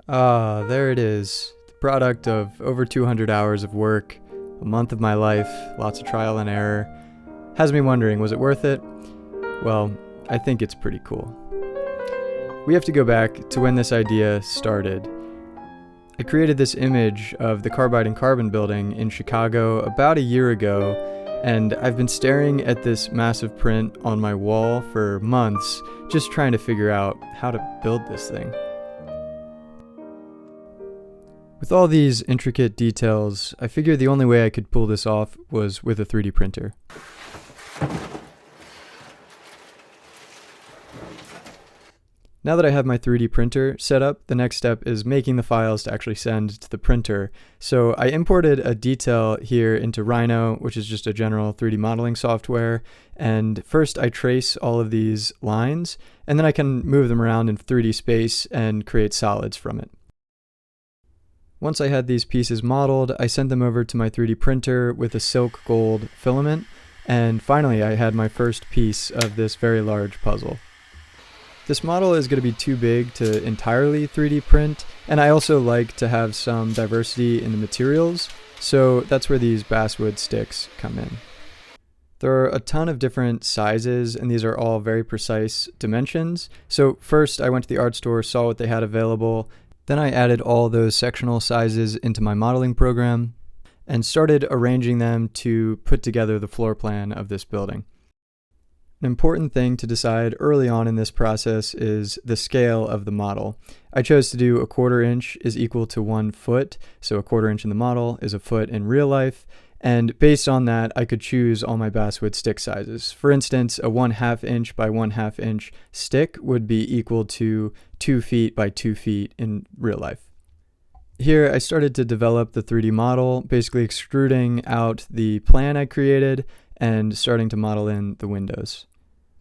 Ah, there it is. The product of over 200 hours of work, a month of my life, lots of trial and error. Has me wondering, was it worth it? Well, I think it's pretty cool. We have to go back to when this idea started. I created this image of the Carbide and Carbon building in Chicago about a year ago, and I've been staring at this massive print on my wall for months, just trying to figure out how to build this thing. With all these intricate details, I figured the only way I could pull this off was with a 3D printer. Now that I have my 3D printer set up, the next step is making the files to actually send to the printer. So I imported a detail here into Rhino, which is just a general 3D modeling software. And first I trace all of these lines, and then I can move them around in 3D space and create solids from it. Once I had these pieces modeled, I sent them over to my 3D printer with a silk gold filament, and finally I had my first piece of this very large puzzle. This model is going to be too big to entirely 3D print, and I also like to have some diversity in the materials, so that's where these basswood sticks come in. There are a ton of different sizes, and these are all very precise dimensions. So first I went to the art store, saw what they had available, then I added all those sectional sizes into my modeling program and started arranging them to put together the floor plan of this building. An important thing to decide early on in this process is the scale of the model. I chose to do 1/4 inch is equal to 1 foot, so 1/4 inch in the model is a foot in real life, and based on that I could choose all my basswood stick sizes. For instance, a 1/2 inch by 1/2 inch stick would be equal to 2 feet by 2 feet in real life. Here I started to develop the 3D model, basically extruding out the plan I created and starting to model in the windows.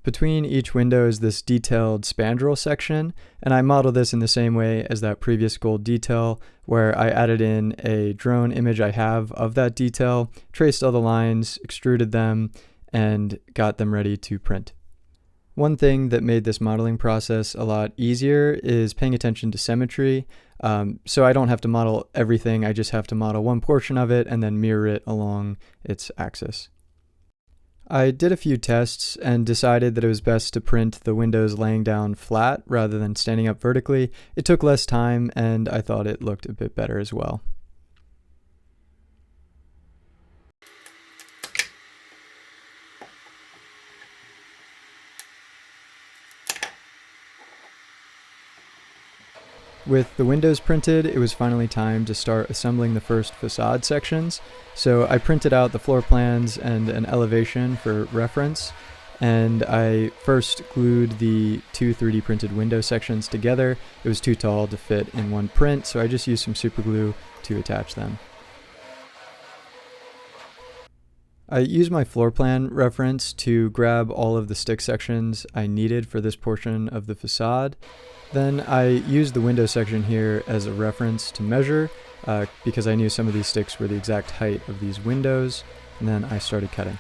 Between each window is this detailed spandrel section, and I modeled this in the same way as that previous gold detail, where I added in a drone image I have of that detail, traced all the lines, extruded them, and got them ready to print. One thing that made this modeling process a lot easier is paying attention to symmetry. So I don't have to model everything, I just have to model one portion of it and then mirror it along its axis. I did a few tests and decided that it was best to print the windows laying down flat rather than standing up vertically. It took less time and I thought it looked a bit better as well. With the windows printed, it was finally time to start assembling the first facade sections. So I printed out the floor plans and an elevation for reference, and I first glued the two 3D printed window sections together. It was too tall to fit in one print, so I just used some super glue to attach them. I used my floor plan reference to grab all of the stick sections I needed for this portion of the facade. Then I used the window section here as a reference to measure because I knew some of these sticks were the exact height of these windows, and then I started cutting.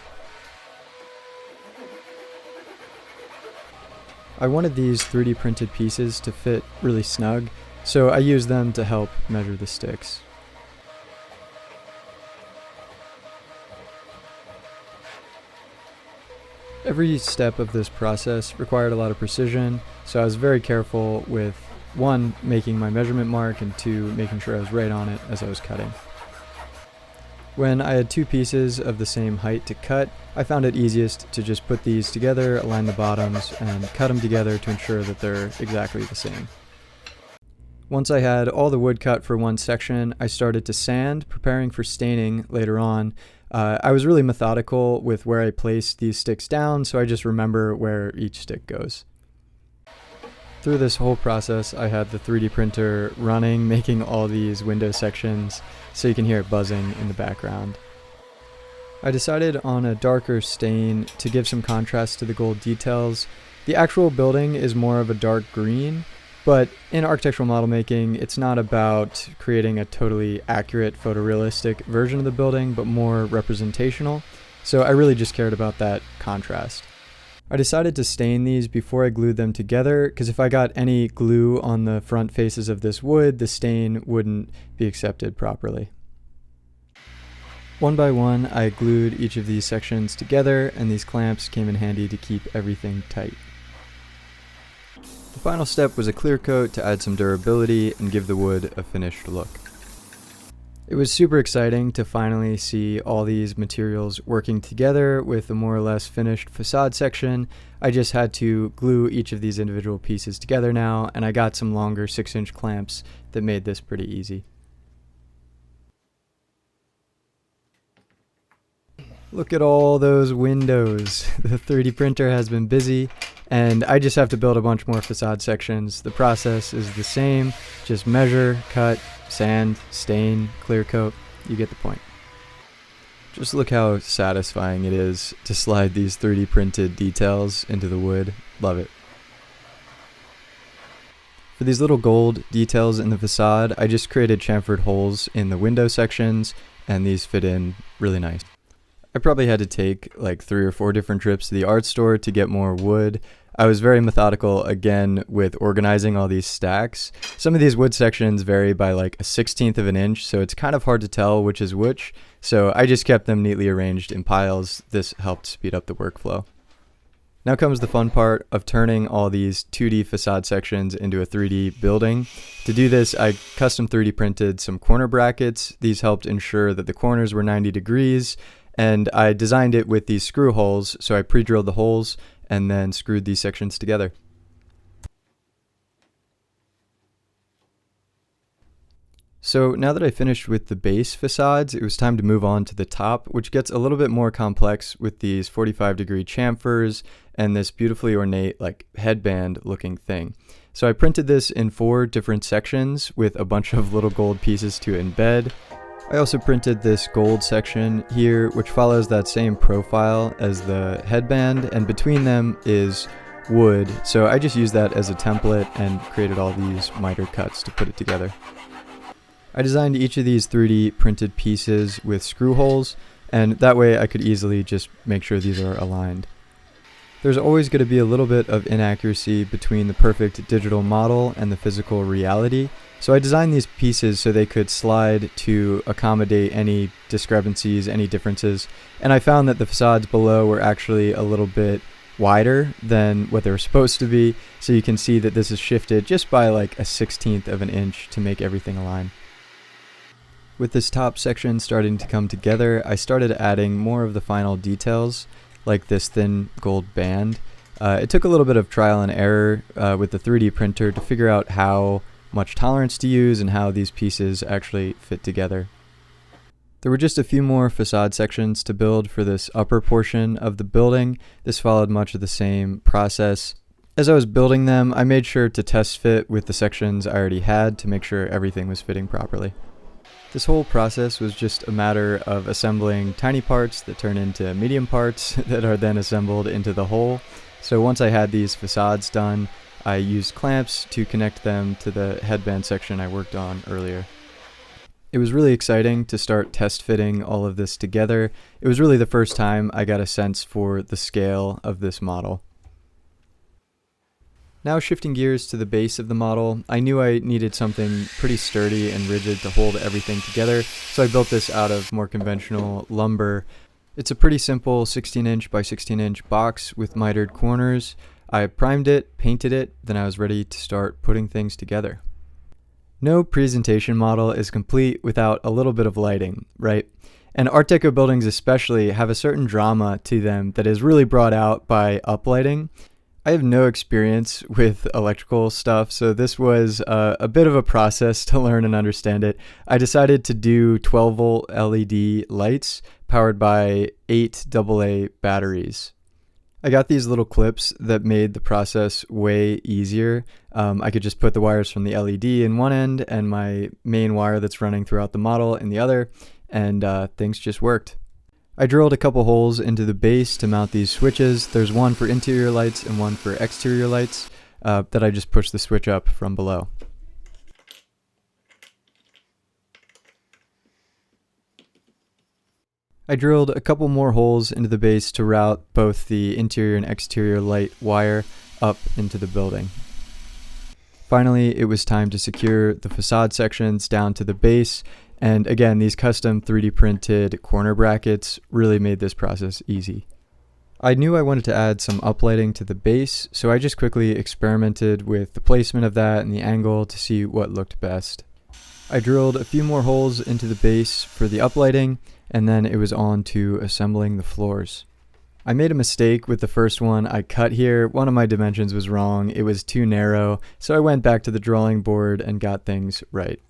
I wanted these 3D printed pieces to fit really snug, so I used them to help measure the sticks. Every step of this process required a lot of precision, so I was very careful with 1, making my measurement mark, and 2, making sure I was right on it as I was cutting. When I had 2 pieces of the same height to cut, I found it easiest to just put these together, align the bottoms, and cut them together to ensure that they're exactly the same. Once I had all the wood cut for one section, I started to sand, preparing for staining later on. I was really methodical with where I placed these sticks down, so I just remember where each stick goes. Through this whole process, I had the 3D printer running, making all these window sections, so you can hear it buzzing in the background. I decided on a darker stain to give some contrast to the gold details. The actual building is more of a dark green, but in architectural model making, it's not about creating a totally accurate photorealistic version of the building, but more representational. So I really just cared about that contrast. I decided to stain these before I glued them together, because if I got any glue on the front faces of this wood, the stain wouldn't be accepted properly. One by one, I glued each of these sections together, and these clamps came in handy to keep everything tight. The final step was a clear coat to add some durability and give the wood a finished look. It was super exciting to finally see all these materials working together with a more or less finished facade section. I just had to glue each of these individual pieces together now, and I got some longer 6-inch clamps that made this pretty easy. Look at all those windows. The 3D printer has been busy, and I just have to build a bunch more facade sections. The process is the same, just measure, cut, sand, stain, clear coat. You get the point. Just look how satisfying it is to slide these 3D printed details into the wood. Love it. For these little gold details in the facade, I just created chamfered holes in the window sections, and these fit in really nice. I probably had to take like 3 or 4 different trips to the art store to get more wood. I was very methodical again with organizing all these stacks. Some of these wood sections vary by like a 1/16 of an inch, so it's kind of hard to tell which is which. So I just kept them neatly arranged in piles. This helped speed up the workflow. Now comes the fun part of turning all these 2D facade sections into a 3D building. To do this, I custom 3D printed some corner brackets. These helped ensure that the corners were 90 degrees, and I designed it with these screw holes, so I pre-drilled the holes and then screwed these sections together. So now that I finished with the base facades, it was time to move on to the top, which gets a little bit more complex with these 45-degree chamfers and this beautifully ornate like headband looking thing. So I printed this in 4 different sections with a bunch of little gold pieces to embed. I also printed this gold section here, which follows that same profile as the headband, and between them is wood. So I just used that as a template and created all these miter cuts to put it together. I designed each of these 3D printed pieces with screw holes, and that way I could easily just make sure these are aligned. There's always going to be a little bit of inaccuracy between the perfect digital model and the physical reality. So I designed these pieces so they could slide to accommodate any discrepancies, any differences, and I found that the facades below were actually a little bit wider than what they were supposed to be, so you can see that this is shifted just by like a 1/16 of an inch to make everything align. With this top section starting to come together, I started adding more of the final details, like this thin gold band. It took a little bit of trial and error with the 3D printer to figure out how much tolerance to use and how these pieces actually fit together. There were just a few more facade sections to build for this upper portion of the building. This followed much of the same process. As I was building them, I made sure to test fit with the sections I already had to make sure everything was fitting properly. This whole process was just a matter of assembling tiny parts that turn into medium parts that are then assembled into the whole. So once I had these facades done, I used clamps to connect them to the headband section I worked on earlier. It was really exciting to start test fitting all of this together. It was really the first time I got a sense for the scale of this model. Now shifting gears to the base of the model, I knew I needed something pretty sturdy and rigid to hold everything together, so I built this out of more conventional lumber. It's a pretty simple 16-inch by 16-inch box with mitered corners. I primed it, painted it, then I was ready to start putting things together. No presentation model is complete without a little bit of lighting, right? And Art Deco buildings especially have a certain drama to them that is really brought out by uplighting. I have no experience with electrical stuff, so this was a bit of a process to learn and understand it. I decided to do 12-volt LED lights powered by 8 AA batteries. I got these little clips that made the process way easier. I could just put the wires from the LED in one end and my main wire that's running throughout the model in the other, and things just worked. I drilled a couple holes into the base to mount these switches. There's one for interior lights and one for exterior lights that I just pushed the switch up from below. I drilled a couple more holes into the base to route both the interior and exterior light wire up into the building. Finally, it was time to secure the facade sections down to the base, and again, these custom 3D printed corner brackets really made this process easy. I knew I wanted to add some uplighting to the base, so I just quickly experimented with the placement of that and the angle to see what looked best. I drilled a few more holes into the base for the uplighting, and then it was on to assembling the floors. I made a mistake with the first one I cut here. One of my dimensions was wrong. It was too narrow, so I went back to the drawing board and got things right.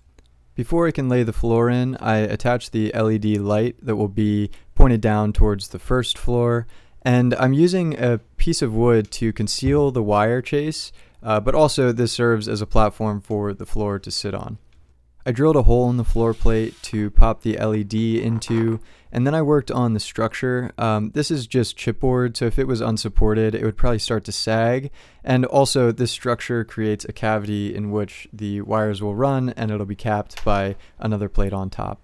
Before I can lay the floor in, I attached the LED light that will be pointed down towards the first floor, and I'm using a piece of wood to conceal the wire chase, but also this serves as a platform for the floor to sit on. I drilled a hole in the floor plate to pop the LED into, and then I worked on the structure. This is just chipboard, so if it was unsupported, it would probably start to sag. And also, this structure creates a cavity in which the wires will run, and it'll be capped by another plate on top.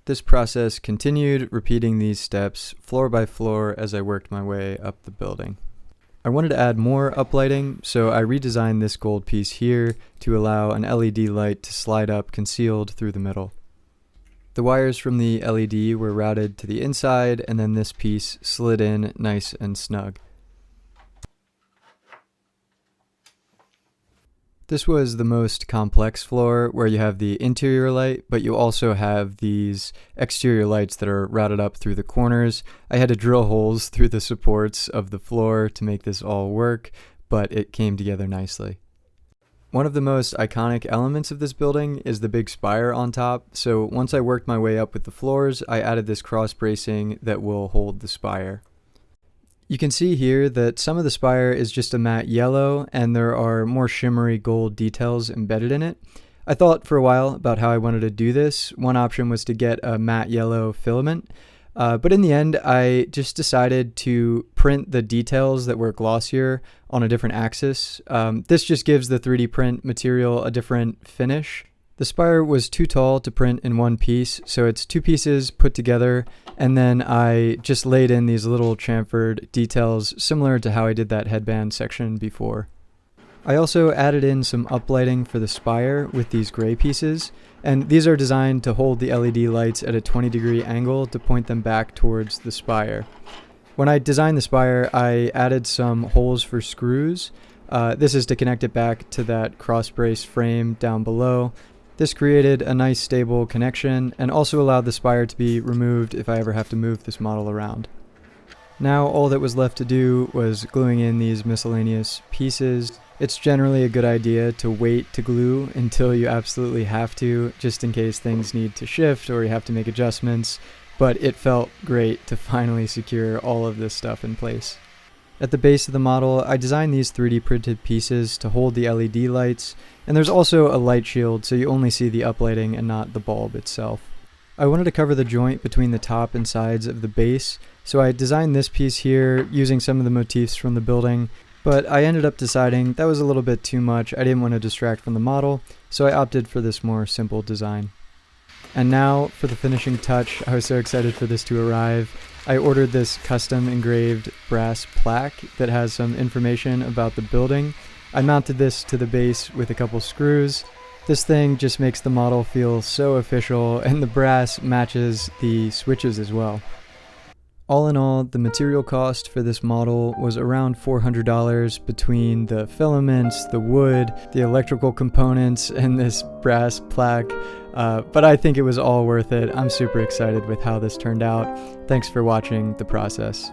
This process continued, repeating these steps floor by floor as I worked my way up the building. I wanted to add more uplighting, so I redesigned this gold piece here to allow an LED light to slide up concealed through the middle. The wires from the LED were routed to the inside, and then this piece slid in nice and snug. This was the most complex floor, where you have the interior light, but you also have these exterior lights that are routed up through the corners. I had to drill holes through the supports of the floor to make this all work, but it came together nicely. One of the most iconic elements of this building is the big spire on top, so once I worked my way up with the floors, I added this cross bracing that will hold the spire. You can see here that some of the spire is just a matte yellow, and there are more shimmery gold details embedded in it. I thought for a while about how I wanted to do this. One option was to get a matte yellow filament, but in the end I just decided to print the details that were glossier on a different axis. This just gives the 3D print material a different finish. The spire was too tall to print in one piece, so it's two pieces put together, and then I just laid in these little chamfered details similar to how I did that headband section before. I also added in some uplighting for the spire with these gray pieces, and these are designed to hold the LED lights at a 20-degree angle to point them back towards the spire. When I designed the spire, I added some holes for screws. This is to connect it back to that cross brace frame down below. This created a nice stable connection and also allowed the spire to be removed if I ever have to move this model around. Now all that was left to do was gluing in these miscellaneous pieces. It's generally a good idea to wait to glue until you absolutely have to, just in case things need to shift or you have to make adjustments, but it felt great to finally secure all of this stuff in place. At the base of the model, I designed these 3D printed pieces to hold the LED lights, and there's also a light shield so you only see the uplighting and not the bulb itself. I wanted to cover the joint between the top and sides of the base, so I designed this piece here using some of the motifs from the building, but I ended up deciding that was a little bit too much. I didn't want to distract from the model, so I opted for this more simple design. And now for the finishing touch. I was so excited for this to arrive. I ordered this custom engraved brass plaque that has some information about the building. I mounted this to the base with a couple screws. This thing just makes the model feel so official, and the brass matches the switches as well. All in all, the material cost for this model was around $400 between the filaments, the wood, the electrical components, and this brass plaque. But I think it was all worth it. I'm super excited with how this turned out. Thanks for watching the process.